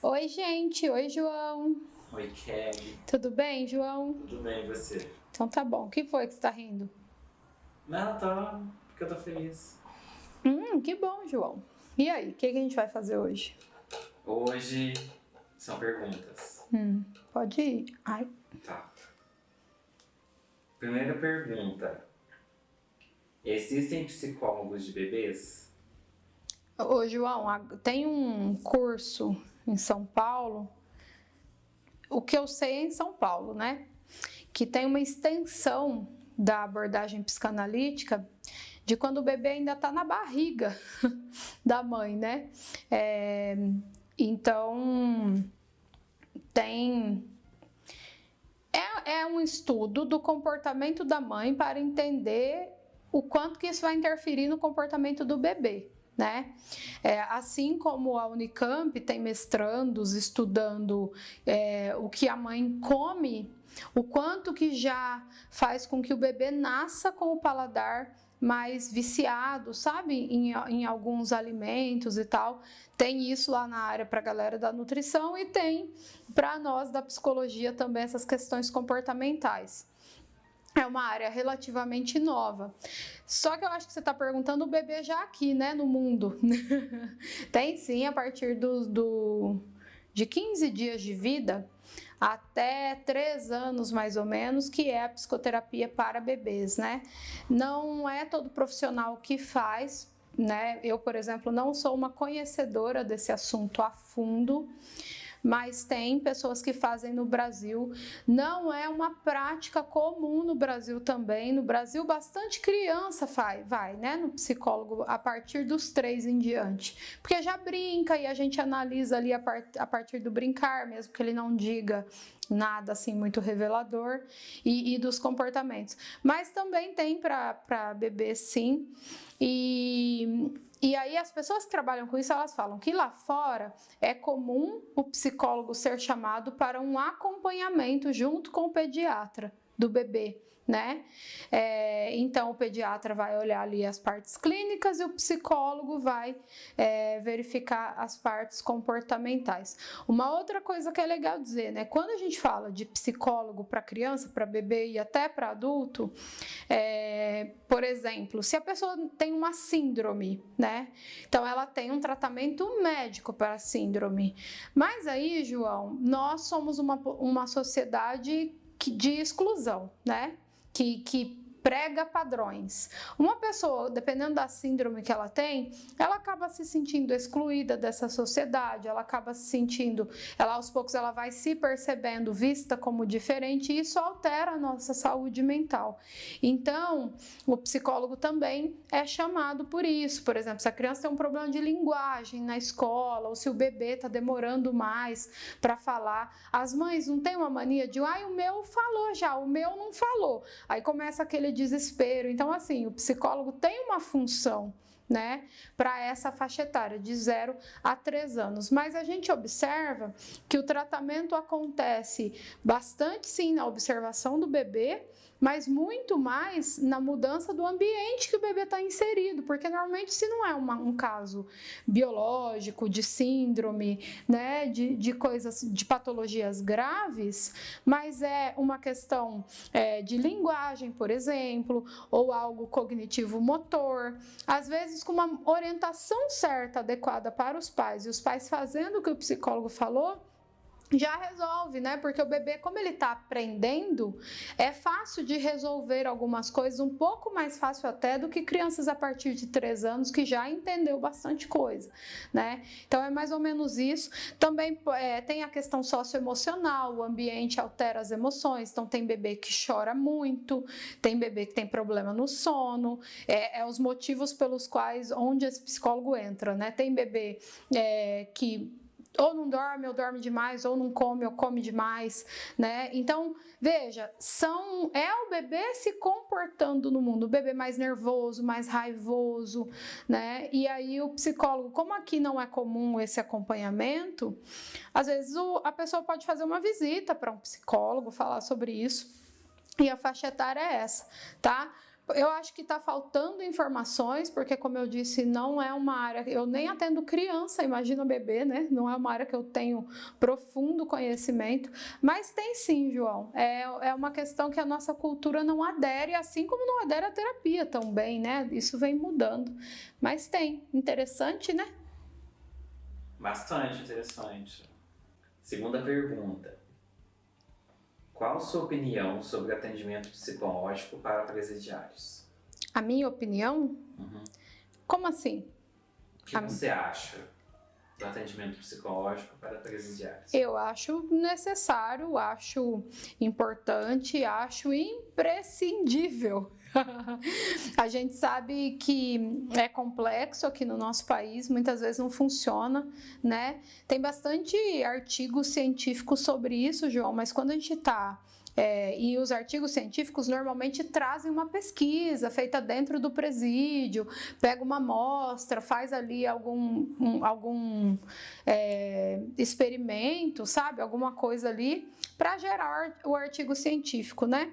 Oi, gente. Oi, João. Oi, Kelly. Tudo bem, João? Tudo bem, e você? Então tá bom. O que foi que você tá rindo? Não, tá, porque eu tô feliz. Que bom, João. E aí, o que a gente vai fazer hoje? Hoje são perguntas. Pode ir. Ai. Tá. Primeira pergunta. Existem psicólogos de bebês? Ô, João, tem um curso em São Paulo. O que eu sei é em São Paulo, né? Que tem uma extensão da abordagem psicanalítica de quando o bebê ainda tá na barriga da mãe, né? Então, tem. É um estudo do comportamento da mãe para entender o quanto que isso vai interferir no comportamento do bebê, né? Assim como a Unicamp tem mestrandos estudando o que a mãe come, o quanto que já faz com que o bebê nasça com o paladar mais viciado, sabe, em alguns alimentos e tal. Tem isso lá na área para a galera da nutrição e tem para nós da psicologia também essas questões comportamentais. É uma área relativamente nova. Só que eu acho que você está perguntando o bebê já aqui, né, no mundo. Tem sim, a partir de 15 dias de vida até 3 anos mais ou menos, que é a psicoterapia para bebês, né? Não é todo profissional que faz, né? Eu, por exemplo, não sou uma conhecedora desse assunto a fundo, mas tem pessoas que fazem no Brasil. Não é uma prática comum no Brasil também. No Brasil, bastante criança vai, né, no psicólogo a partir dos 3 em diante, porque já brinca e a gente analisa ali a partir do brincar, mesmo que ele não diga nada assim muito revelador, e dos comportamentos. Mas também tem para bebê, sim. E aí as pessoas que trabalham com isso, elas falam que lá fora é comum o psicólogo ser chamado para um acompanhamento junto com o pediatra do bebê, né? Então o pediatra vai olhar ali as partes clínicas e o psicólogo vai verificar as partes comportamentais. Uma outra coisa que é legal dizer, né? Quando a gente fala de psicólogo para criança, para bebê e até para adulto, por exemplo, se a pessoa tem uma síndrome, né? Então ela tem um tratamento médico para a síndrome. Mas aí, João, nós somos uma sociedade de exclusão, né? Que prega padrões. Uma pessoa, dependendo da síndrome que ela tem, ela acaba se sentindo excluída dessa sociedade, ela acaba se sentindo, aos poucos ela vai se percebendo vista como diferente e isso altera a nossa saúde mental. Então, o psicólogo também é chamado por isso. Por exemplo, se a criança tem um problema de linguagem na escola ou se o bebê está demorando mais para falar, as mães não têm uma mania de, o meu falou já, o meu não falou. Aí começa aquele desespero. Então, assim, o psicólogo tem uma função, né, para essa faixa etária de 0 a 3 anos. Mas a gente observa que o tratamento acontece bastante sim na observação do bebê, mas muito mais na mudança do ambiente que o bebê está inserido, porque normalmente se não é um caso biológico, de síndrome, né, de coisas, de patologias graves, mas é uma questão de linguagem, por exemplo, ou algo cognitivo-motor, às vezes com uma orientação certa, adequada para os pais, e os pais fazendo o que o psicólogo falou, já resolve, né? Porque o bebê, como ele tá aprendendo, é fácil de resolver algumas coisas, um pouco mais fácil até do que crianças a partir de 3 anos que já entendeu bastante coisa, né? Então é mais ou menos isso. Também tem a questão socioemocional, o ambiente altera as emoções, então tem bebê que chora muito, tem bebê que tem problema no sono, os motivos pelos quais, onde esse psicólogo entra, né? Tem bebê que ou não dorme, ou dorme demais, ou não come, ou come demais, né? Então, veja, é o bebê se comportando no mundo, o bebê mais nervoso, mais raivoso, né? E aí o psicólogo, como aqui não é comum esse acompanhamento, às vezes a pessoa pode fazer uma visita para um psicólogo, falar sobre isso, e a faixa etária é essa, tá? Eu acho que está faltando informações, porque, como eu disse, não é uma área. Eu nem atendo criança, imagina bebê, né? Não é uma área que eu tenho profundo conhecimento, mas tem sim, João. É uma questão que a nossa cultura não adere, assim como não adere à terapia também, né? Isso vem mudando. Mas tem. Interessante, né? Bastante interessante. Segunda pergunta. Qual a sua opinião sobre atendimento psicológico para presidiários? A minha opinião? Como assim? O que você acha do atendimento psicológico para presidiários? Eu acho necessário, acho importante, acho imprescindível. A gente sabe que é complexo aqui no nosso país, muitas vezes não funciona, né? Tem bastante artigo científico sobre isso, João, mas quando a gente está... e os artigos científicos normalmente trazem uma pesquisa feita dentro do presídio, pega uma amostra, faz ali algum experimento, sabe? Alguma coisa ali para gerar o artigo científico, né?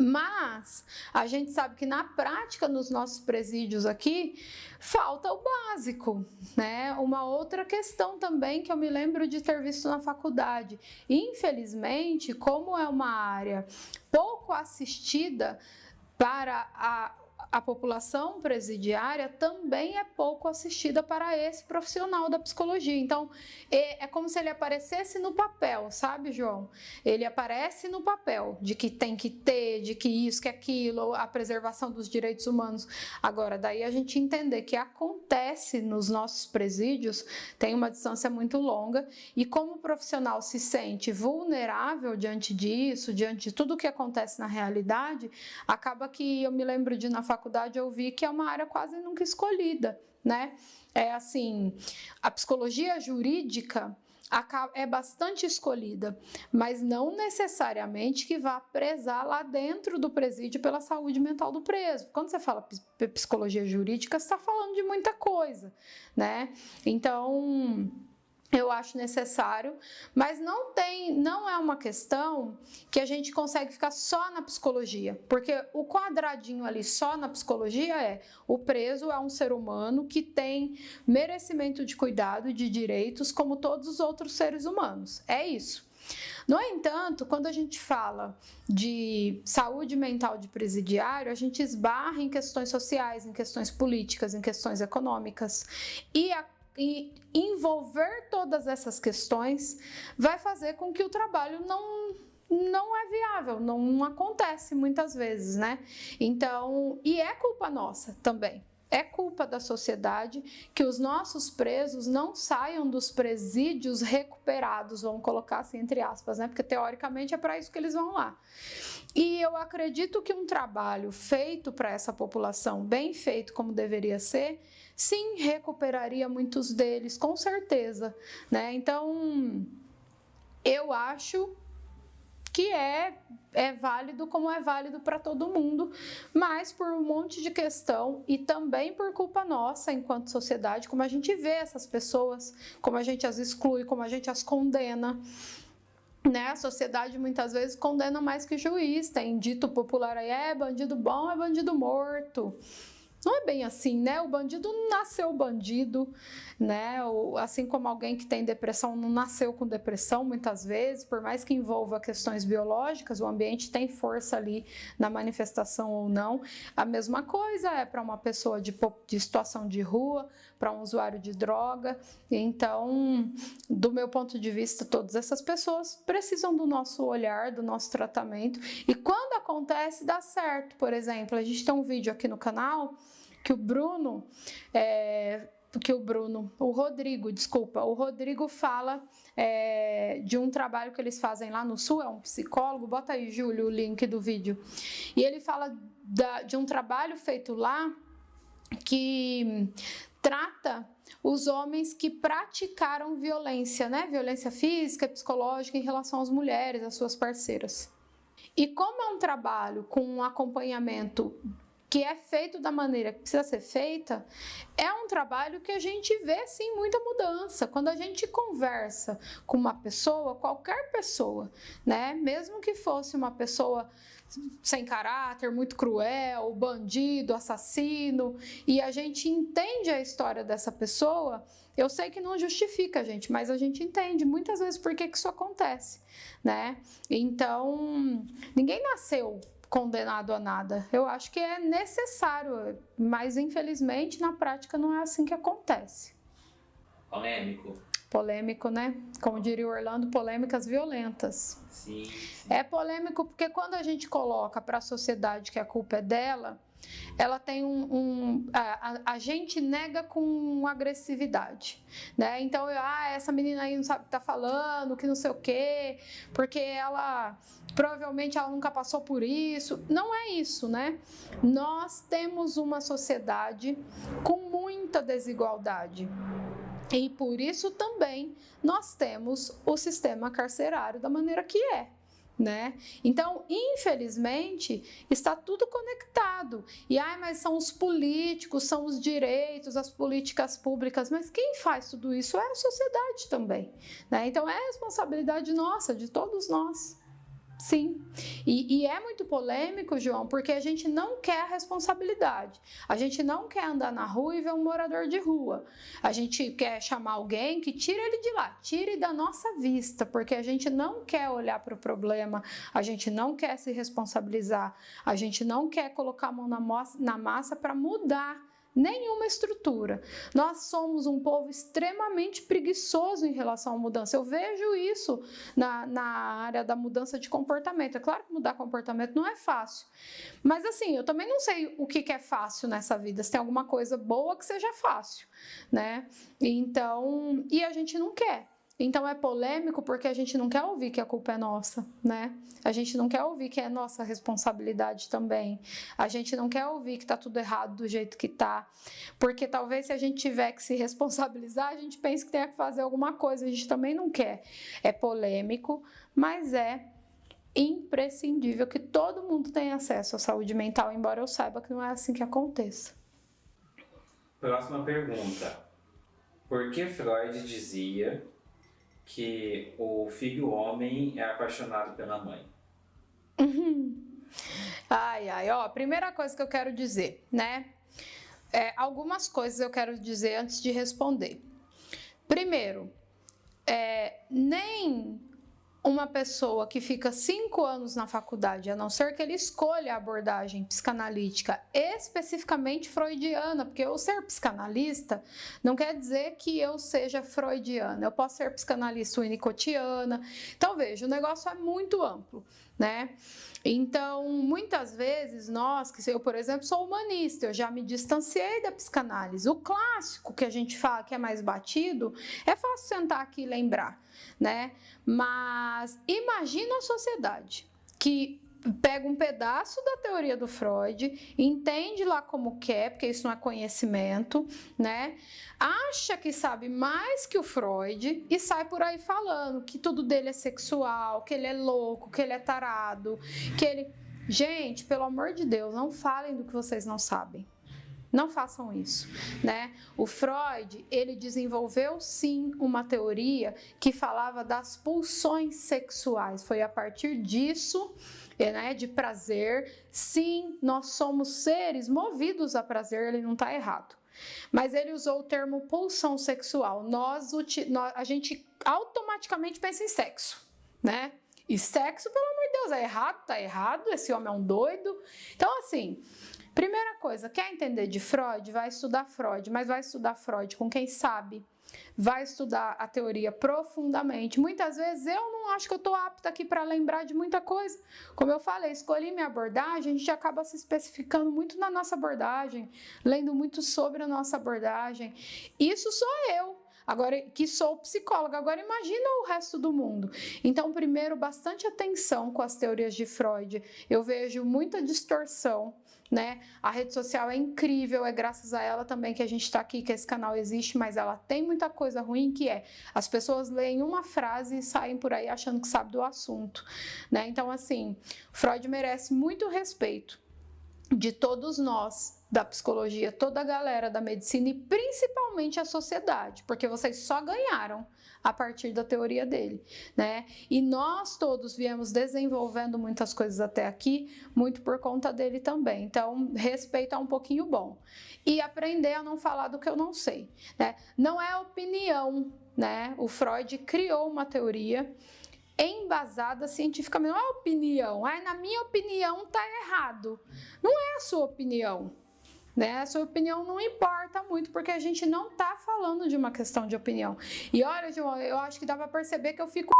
Mas a gente sabe que na prática, nos nossos presídios aqui, falta o básico, né? Uma outra questão também que eu me lembro de ter visto na faculdade. Infelizmente, como é uma área pouco assistida para a população presidiária, também é pouco assistida para esse profissional da psicologia. Então, é como se ele aparecesse no papel, sabe, João? Ele aparece no papel de que tem que ter, de que isso, que aquilo, a preservação dos direitos humanos. Agora, daí a gente entender que acontece nos nossos presídios, tem uma distância muito longa, e como o profissional se sente vulnerável diante disso, diante de tudo que acontece na realidade, acaba que eu me lembro de na faculdade eu vi que é uma área quase nunca escolhida, né? É assim, a psicologia jurídica é bastante escolhida, mas não necessariamente que vá prezar lá dentro do presídio pela saúde mental do preso. Quando você fala psicologia jurídica, você está falando de muita coisa, né? Então, eu acho necessário, mas não é uma questão que a gente consegue ficar só na psicologia, porque o quadradinho ali só na psicologia o preso é um ser humano que tem merecimento de cuidado e de direitos como todos os outros seres humanos, é isso. No entanto, quando a gente fala de saúde mental de presidiário, a gente esbarra em questões sociais, em questões políticas, em questões econômicas, e envolver todas essas questões vai fazer com que o trabalho não é viável, não acontece muitas vezes, né? Então, e é culpa nossa também. É culpa da sociedade que os nossos presos não saiam dos presídios recuperados, vamos colocar assim entre aspas, né? Porque teoricamente é para isso que eles vão lá. E eu acredito que um trabalho feito para essa população, bem feito como deveria ser, sim, recuperaria muitos deles, com certeza, né? Então, eu acho que é válido como é válido para todo mundo, mas por um monte de questão e também por culpa nossa enquanto sociedade, como a gente vê essas pessoas, como a gente as exclui, como a gente as condena, né? A sociedade muitas vezes condena mais que o juiz, tem dito popular aí, bandido bom é bandido morto. Não é bem assim, né? O bandido nasceu bandido, né? Assim como alguém que tem depressão não nasceu com depressão, muitas vezes, por mais que envolva questões biológicas, o ambiente tem força ali na manifestação ou não. A mesma coisa é para uma pessoa de situação de rua, para um usuário de droga. Então, do meu ponto de vista, todas essas pessoas precisam do nosso olhar, do nosso tratamento. E quando acontece, dá certo. Por exemplo, a gente tem um vídeo aqui no canal que o Rodrigo fala de um trabalho que eles fazem lá no Sul, é um psicólogo, bota aí, Júlio, o link do vídeo, e ele fala de um trabalho feito lá que trata os homens que praticaram violência, né? Violência física e psicológica em relação às mulheres, às suas parceiras. E como é um trabalho com um acompanhamento que é feito da maneira que precisa ser feita, é um trabalho que a gente vê sim muita mudança. Quando a gente conversa com uma pessoa, qualquer pessoa, né? Mesmo que fosse uma pessoa sem caráter, muito cruel, bandido, assassino, e a gente entende a história dessa pessoa, eu sei que não justifica a gente, mas a gente entende muitas vezes por que isso acontece, né? Então, ninguém nasceu condenado a nada. Eu acho que é necessário, mas infelizmente na prática não é assim que acontece. Polêmico. Polêmico, né? Como diria o Orlando, polêmicas violentas. Sim, sim. É polêmico porque quando a gente coloca para a sociedade que a culpa é dela, ela tem a gente nega com agressividade, né? Então, essa menina aí não sabe o que tá falando, que não sei o quê, porque ela provavelmente ela nunca passou por isso. Não é isso, né? Nós temos uma sociedade com muita desigualdade. E por isso também nós temos o sistema carcerário da maneira que é, né? Então, infelizmente, está tudo conectado. E mas são os políticos, são os direitos, as políticas públicas, mas quem faz tudo isso é a sociedade também, né? Então, é responsabilidade nossa, de todos nós. Sim, e é muito polêmico, João, porque a gente não quer a responsabilidade. A gente não quer andar na rua e ver um morador de rua. A gente quer chamar alguém que tire ele de lá, tire da nossa vista, porque a gente não quer olhar para o problema, a gente não quer se responsabilizar, a gente não quer colocar a mão na massa para mudar nenhuma estrutura. Nós somos um povo extremamente preguiçoso em relação à mudança. Eu vejo isso na área da mudança de comportamento. É claro que mudar comportamento não é fácil, mas assim, eu também não sei o que é fácil nessa vida, se tem alguma coisa boa que seja fácil, né? Então, e a gente não quer. Então é polêmico porque a gente não quer ouvir que a culpa é nossa, né? A gente não quer ouvir que é nossa responsabilidade também. A gente não quer ouvir que tá tudo errado do jeito que tá. Porque talvez se a gente tiver que se responsabilizar, a gente pense que tem que fazer alguma coisa. A gente também não quer. É polêmico, mas é imprescindível que todo mundo tenha acesso à saúde mental, embora eu saiba que não é assim que aconteça. Próxima pergunta. Por que Freud dizia que o filho homem é apaixonado pela mãe? Primeira coisa que eu quero dizer, né? Algumas coisas eu quero dizer antes de responder. Primeiro, nem uma pessoa que fica 5 anos na faculdade, a não ser que ele escolha a abordagem psicanalítica especificamente freudiana, porque eu ser psicanalista não quer dizer que eu seja freudiana, eu posso ser psicanalista winnicottiana. Então, veja, o negócio é muito amplo, né? Então, muitas vezes eu, por exemplo, sou humanista, eu já me distanciei da psicanálise. O clássico que a gente fala que é mais batido, é fácil sentar aqui e lembrar, né? Mas imagina a sociedade que pega um pedaço da teoria do Freud, entende lá como quer, porque isso não é conhecimento, né? Acha que sabe mais que o Freud e sai por aí falando que tudo dele é sexual, que ele é louco, que ele é tarado, que ele... Gente, pelo amor de Deus, não falem do que vocês não sabem. Não façam isso, né? O Freud, ele desenvolveu sim uma teoria que falava das pulsões sexuais. Foi a partir disso, né, de prazer. Sim, nós somos seres movidos a prazer, ele não está errado. Mas ele usou o termo pulsão sexual. A gente automaticamente pensa em sexo, né? E sexo, pelo amor de Deus, é errado, tá errado, esse homem é um doido. Então, assim... Primeira coisa, quer entender de Freud? Vai estudar Freud, mas vai estudar Freud com quem sabe, vai estudar a teoria profundamente. Muitas vezes eu não acho que eu estou apta aqui para lembrar de muita coisa. Como eu falei, escolhi minha abordagem, a gente acaba se especificando muito na nossa abordagem, lendo muito sobre a nossa abordagem. Isso sou eu. Agora, que sou psicóloga, agora imagina o resto do mundo. Então, primeiro, bastante atenção com as teorias de Freud. Eu vejo muita distorção, né? A rede social é incrível, é graças a ela também que a gente está aqui, que esse canal existe, mas ela tem muita coisa ruim, que as pessoas leem uma frase e saem por aí achando que sabe do assunto, né? Então, assim, Freud merece muito respeito. de todos nós da psicologia, toda a galera da medicina e principalmente a sociedade, porque vocês só ganharam a partir da teoria dele, né? E nós todos viemos desenvolvendo muitas coisas até aqui, muito por conta dele também. Então, respeito é um pouquinho bom. E aprender a não falar do que eu não sei, né? Não é opinião, né? O Freud criou uma teoria embasada cientificamente, não é opinião. Na minha opinião tá errado. Não é a sua opinião. Né? A sua opinião não importa muito, porque a gente não está falando de uma questão de opinião. E olha, João, eu acho que dá para perceber que eu fico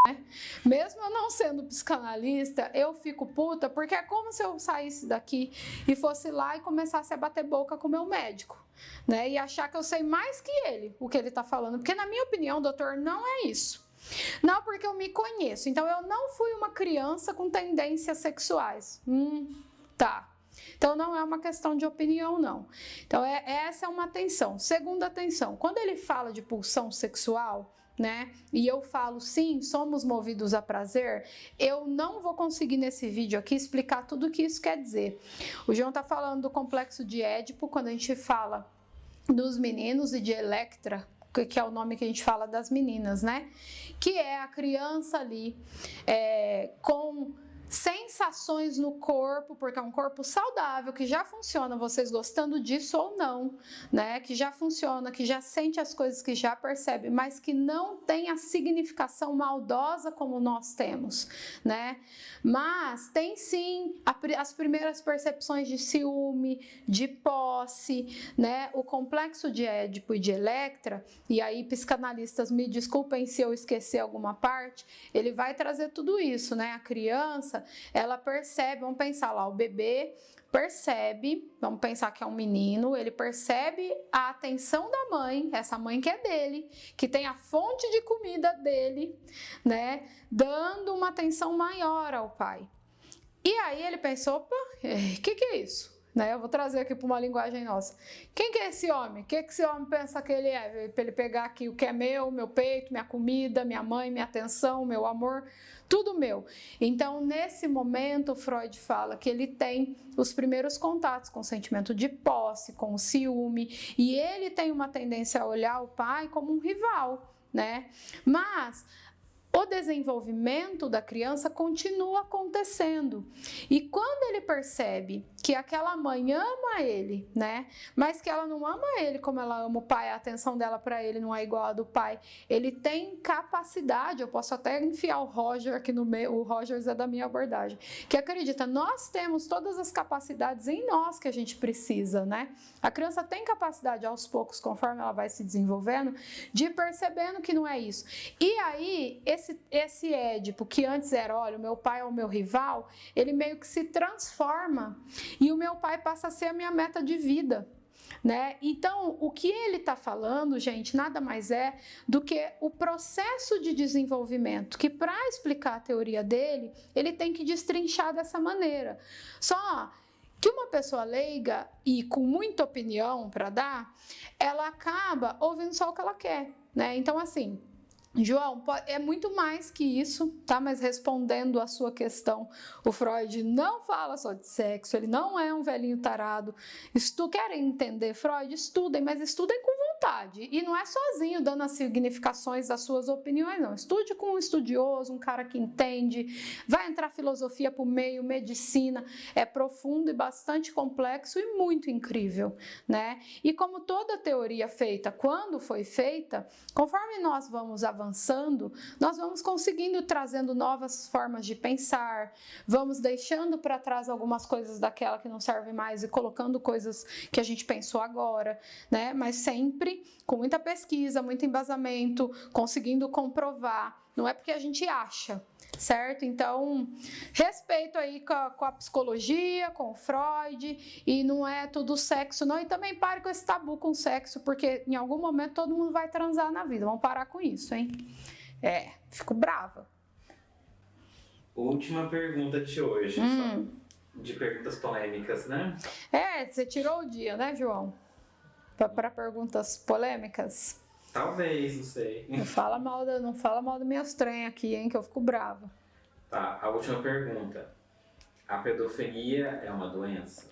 né? Mesmo eu não sendo psicanalista, eu fico puta, porque é como se eu saísse daqui e fosse lá e começasse a bater boca com o meu médico, né? E achar que eu sei mais que ele, o que ele está falando. Porque na minha opinião, doutor, não é isso. Não, porque eu me conheço. Então, eu não fui uma criança com tendências sexuais. Tá. Então, não é uma questão de opinião, não. Então, essa é uma atenção. Segunda atenção, quando ele fala de pulsão sexual, né, e eu falo, sim, somos movidos a prazer, eu não vou conseguir nesse vídeo aqui explicar tudo o que isso quer dizer. O João tá falando do complexo de Édipo, quando a gente fala dos meninos, e de Electra, que é o nome que a gente fala das meninas, né, que é a criança ali com sensações no corpo, porque é um corpo saudável, que já funciona, vocês gostando disso ou não, né? Que já funciona, que já sente as coisas, que já percebe, mas que não tem a significação maldosa como nós temos, né? Mas tem sim as primeiras percepções de ciúme, de posse, né? O complexo de Édipo e de Electra, e aí psicanalistas me desculpem se eu esquecer alguma parte, ele vai trazer tudo isso, né? A criança, ela percebe, vamos pensar lá, o bebê percebe, vamos pensar que é um menino, ele percebe a atenção da mãe, essa mãe que é dele, que tem a fonte de comida dele, né, dando uma atenção maior ao pai. E aí ele pensou, opa, que é isso? Né? Eu vou trazer aqui para uma linguagem nossa. Quem que é esse homem? O que esse homem pensa que ele é? Para ele pegar aqui o que é meu peito, minha comida, minha mãe, minha atenção, meu amor, tudo meu. Então, nesse momento, Freud fala que ele tem os primeiros contatos com o sentimento de posse, com o ciúme, e ele tem uma tendência a olhar o pai como um rival, né? Mas o desenvolvimento da criança continua acontecendo. E quando ele percebe que aquela mãe ama ele, né? Mas que ela não ama ele como ela ama o pai, a atenção dela para ele não é igual a do pai. Ele tem capacidade, eu posso até enfiar o Roger aqui no meio, o Rogers é da minha abordagem, que acredita, nós temos todas as capacidades em nós que a gente precisa, né? A criança tem capacidade aos poucos, conforme ela vai se desenvolvendo, de ir percebendo que não é isso. E aí, esse Édipo, que antes era, olha, o meu pai é o meu rival, ele meio que se transforma e o meu pai passa a ser a minha meta de vida, né? Então, o que ele está falando, gente, nada mais é do que o processo de desenvolvimento, que para explicar a teoria dele, ele tem que destrinchar dessa maneira. Só que uma pessoa leiga e com muita opinião para dar, ela acaba ouvindo só o que ela quer, né? Então, assim, João, é muito mais que isso, tá? Mas respondendo a sua questão, o Freud não fala só de sexo, ele não é um velhinho tarado. Querem entender Freud? Estudem, mas estudem com vontade. E não é sozinho dando as significações das suas opiniões, não. Estude com um estudioso, um cara que entende. Vai entrar filosofia pro meio, medicina. É profundo e bastante complexo e muito incrível, né? E como toda teoria feita, quando foi feita, conforme nós vamos avançando, nós vamos conseguindo, trazendo novas formas de pensar, vamos deixando para trás algumas coisas daquela que não serve mais e colocando coisas que a gente pensou agora, né? Mas sempre com muita pesquisa, muito embasamento, conseguindo comprovar. Não é porque a gente acha, certo? Então, respeito aí com a psicologia, com o Freud, e não é tudo sexo, não. E também pare com esse tabu com sexo, porque em algum momento todo mundo vai transar na vida. Vamos parar com isso, hein? Fico brava. Última pergunta de hoje, só de perguntas polêmicas, né? Você tirou o dia, né, João? Para perguntas polêmicas. Talvez, não sei. Não fala mal das minhas trem aqui, hein, que eu fico brava. Tá, a última pergunta. A pedofilia é uma doença?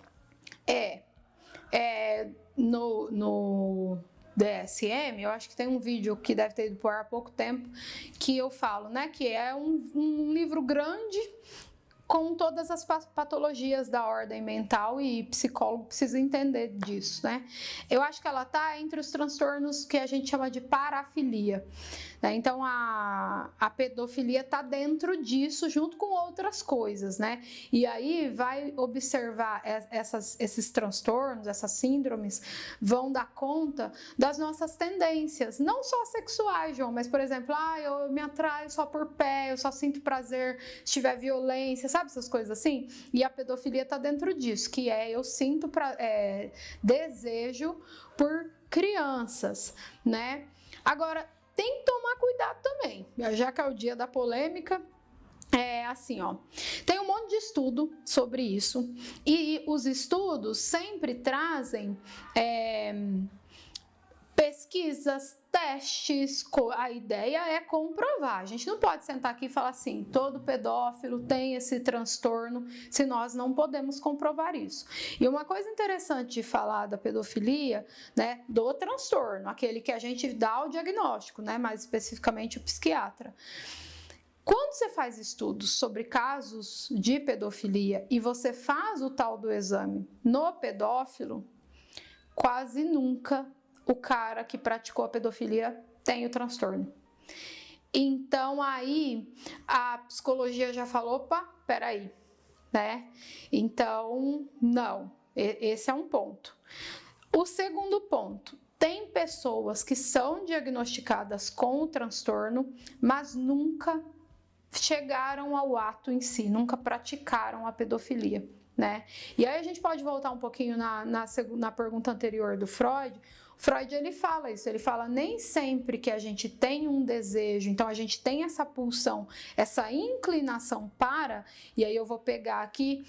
No DSM, eu acho que tem um vídeo que deve ter ido por ar há pouco tempo, que eu falo, né, que é um livro grande com todas as patologias da ordem mental, e psicólogo precisa entender disso, né? Eu acho que ela tá entre os transtornos que a gente chama de parafilia, né? Então, a pedofilia tá dentro disso, junto com outras coisas, né? E aí vai observar esses transtornos, essas síndromes, vão dar conta das nossas tendências, não só sexuais, João, mas, por exemplo, eu me atraio só por pé, eu só sinto prazer se tiver violência, sabe essas coisas assim? E a pedofilia tá dentro disso, que eu sinto desejo por crianças, né? Agora, tem que tomar cuidado também, já que é o dia da polêmica. Assim, tem um monte de estudo sobre isso, e os estudos sempre trazem pesquisas, testes. A ideia é comprovar. A gente não pode sentar aqui e falar assim, todo pedófilo tem esse transtorno, se nós não podemos comprovar isso. E uma coisa interessante de falar da pedofilia, né, do transtorno, aquele que a gente dá o diagnóstico, né, mais especificamente o psiquiatra. Quando você faz estudos sobre casos de pedofilia e você faz o tal do exame no pedófilo, quase nunca o cara que praticou a pedofilia tem o transtorno. Então, aí, a psicologia já falou, opa, peraí, né? Então, não, esse é um ponto. O segundo ponto, tem pessoas que são diagnosticadas com o transtorno, mas nunca chegaram ao ato em si, nunca praticaram a pedofilia, né? E aí a gente pode voltar um pouquinho na pergunta anterior do Freud. Freud, ele fala isso, ele fala nem sempre que a gente tem um desejo, então a gente tem essa pulsão, essa inclinação para, e aí eu vou pegar aqui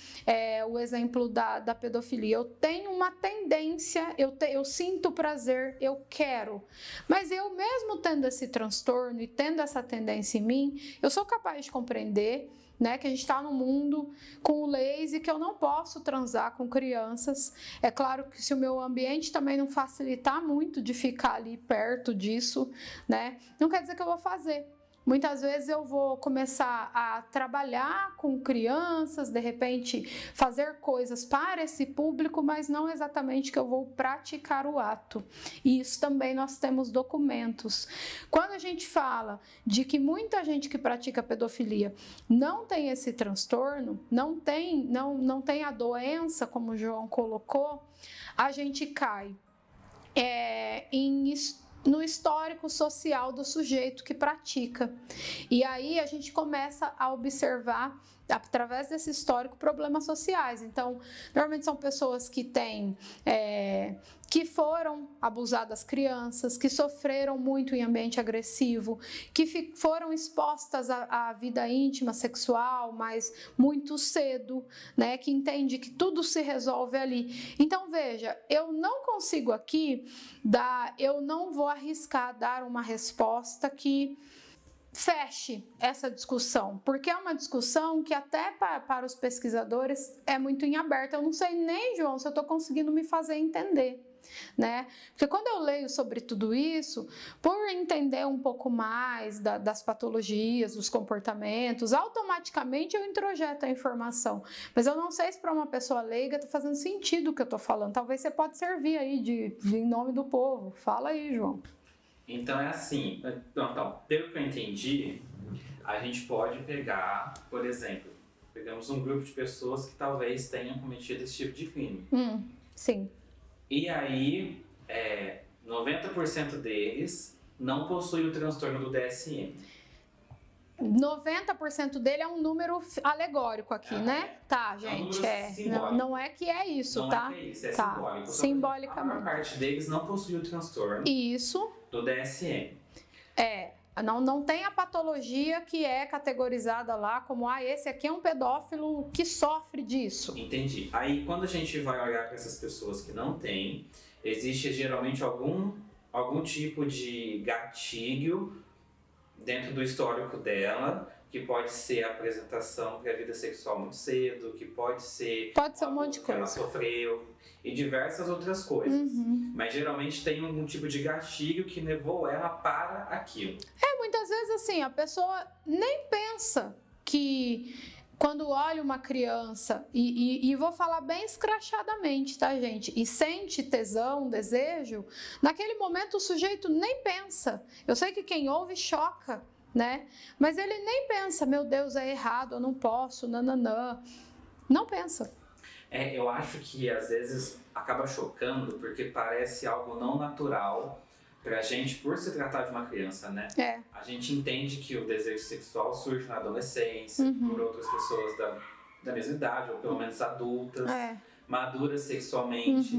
o exemplo da pedofilia. Eu tenho uma tendência, eu sinto prazer, eu quero, mas eu mesmo tendo esse transtorno e tendo essa tendência em mim, eu sou capaz de compreender, né, que a gente está num mundo com leis e que eu não posso transar com crianças. É claro que se o meu ambiente também não facilitar muito de ficar ali perto disso, né, não quer dizer que eu vou fazer. Muitas vezes eu vou começar a trabalhar com crianças, de repente fazer coisas para esse público, mas não exatamente que eu vou praticar o ato. E isso também nós temos documentos. Quando a gente fala de que muita gente que pratica pedofilia não tem esse transtorno, não tem a doença, como o João colocou, a gente cai no histórico social do sujeito que pratica. E aí a gente começa a observar, através desse histórico, problemas sociais. Então, normalmente são pessoas que que foram abusadas crianças, que sofreram muito em ambiente agressivo, que foram expostas à vida íntima, sexual, mas muito cedo, né? Que entende que tudo se resolve ali. Então, veja, eu não consigo aqui eu não vou arriscar dar uma resposta que feche essa discussão, porque é uma discussão que até para os pesquisadores é muito em aberto. Eu não sei nem, João, se eu estou conseguindo me fazer entender, né? Porque quando eu leio sobre tudo isso, por entender um pouco mais das patologias, dos comportamentos, automaticamente eu introjeto a informação. Mas eu não sei se para uma pessoa leiga está fazendo sentido o que eu estou falando. Talvez você pode servir aí em nome do povo. Fala aí, João. Então é assim, pelo que eu entendi, a gente pode pegar, por exemplo, pegamos um grupo de pessoas que talvez tenham cometido esse tipo de crime. Sim. E aí, 90% deles não possuem o transtorno do DSM. 90% dele é um número alegórico aqui, né? Tá, gente. Não é que é isso, não tá? Não é que é isso, é tá. simbólico. Simbolicamente. A maior parte deles não possui o transtorno do DSM. Não tem a patologia que é categorizada lá como, esse aqui é um pedófilo que sofre disso. Entendi. Aí, quando a gente vai olhar para essas pessoas que não têm, existe geralmente algum tipo de gatilho dentro do histórico dela que pode ser a apresentação para a vida sexual muito cedo, que pode ser um monte de que ela coisa. sofreu e diversas outras coisas. Mas geralmente tem algum tipo de gatilho que levou ela para aquilo. Muitas vezes assim, a pessoa nem pensa que quando olha uma criança, e vou falar bem escrachadamente, tá, gente? E sente tesão, desejo, naquele momento o sujeito nem pensa. Eu sei que quem ouve choca, né? Mas ele nem pensa, meu Deus, é errado, eu não posso, nananã. Não pensa. Eu acho que às vezes acaba chocando porque parece algo não natural pra gente por se tratar de uma criança, né? A gente entende que o desejo sexual surge na adolescência, por outras pessoas da mesma idade, ou pelo menos adultas, maduras sexualmente.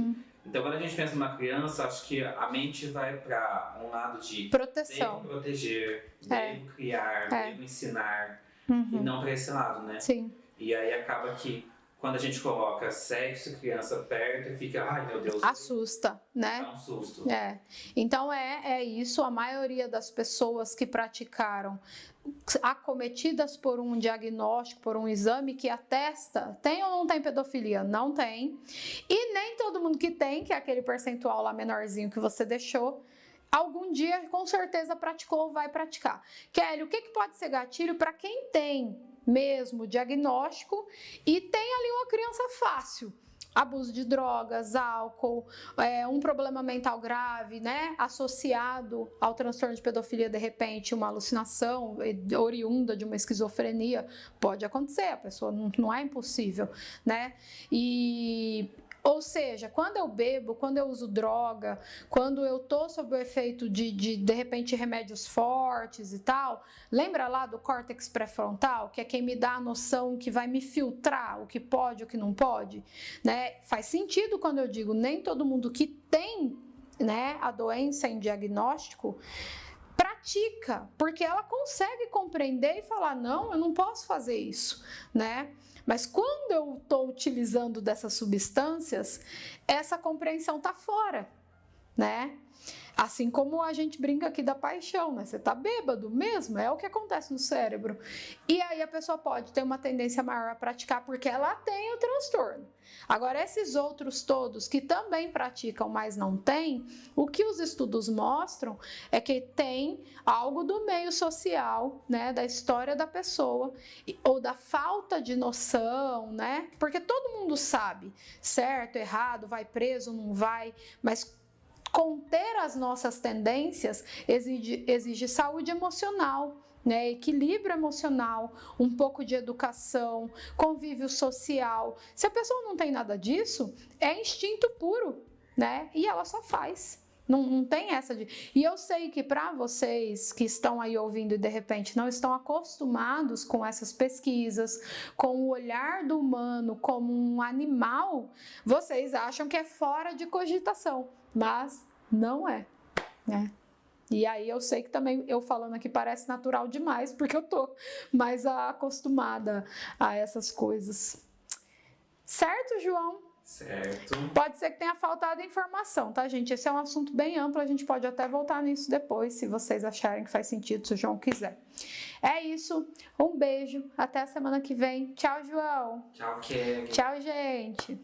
Então, quando a gente pensa numa criança, acho que a mente vai para um lado de proteção, devo proteger, devo criar, devo ensinar, e não para esse lado, né? Sim. E aí acaba que quando a gente coloca sexo e criança perto e fica, ai meu Deus, assusta, né? dá um susto. Então é isso, a maioria das pessoas que praticaram acometidas por um diagnóstico, por um exame que atesta, tem ou não tem pedofilia? Não tem. E nem todo mundo que tem, que é aquele percentual lá menorzinho que você deixou, algum dia com certeza praticou ou vai praticar. Kelly, o que pode ser gatilho para quem tem mesmo diagnóstico e tem ali uma criança fácil? Abuso de drogas, álcool, um problema mental grave, né? Associado ao transtorno de pedofilia, de repente, uma alucinação oriunda de uma esquizofrenia, pode acontecer, a pessoa não é impossível, né? Ou seja, quando eu bebo, quando eu uso droga, quando eu tô sob o efeito de repente, remédios fortes e tal, lembra lá do córtex pré-frontal, que é quem me dá a noção que vai me filtrar o que pode e o que não pode, né? Faz sentido quando eu digo, nem todo mundo que tem, né, a doença em diagnóstico pratica, porque ela consegue compreender e falar, não, eu não posso fazer isso, né? Mas quando eu estou utilizando dessas substâncias, essa compreensão está fora, né? Assim como a gente brinca aqui da paixão, né? Você tá bêbado mesmo, é o que acontece no cérebro. E aí a pessoa pode ter uma tendência maior a praticar porque ela tem o transtorno. Agora, esses outros todos que também praticam, mas não têm, o que os estudos mostram é que tem algo do meio social, né? Da história da pessoa, ou da falta de noção, né? Porque todo mundo sabe, certo, errado, vai preso, não vai, mas conter as nossas tendências exige saúde emocional, né? Equilíbrio emocional, um pouco de educação, convívio social. Se a pessoa não tem nada disso, é instinto puro, né? E ela só faz. Não tem essa de... E eu sei que para vocês que estão aí ouvindo e de repente não estão acostumados com essas pesquisas, com o olhar do humano como um animal, vocês acham que é fora de cogitação, mas não é, né? E aí eu sei que também eu falando aqui parece natural demais, porque eu tô mais acostumada a essas coisas. Certo, João? Certo. Pode ser que tenha faltado informação, tá, gente? Esse é um assunto bem amplo, a gente pode até voltar nisso depois, se vocês acharem que faz sentido, se o João quiser. É isso, um beijo, até a semana que vem. Tchau, João. Tchau, Kelly. Tchau, gente.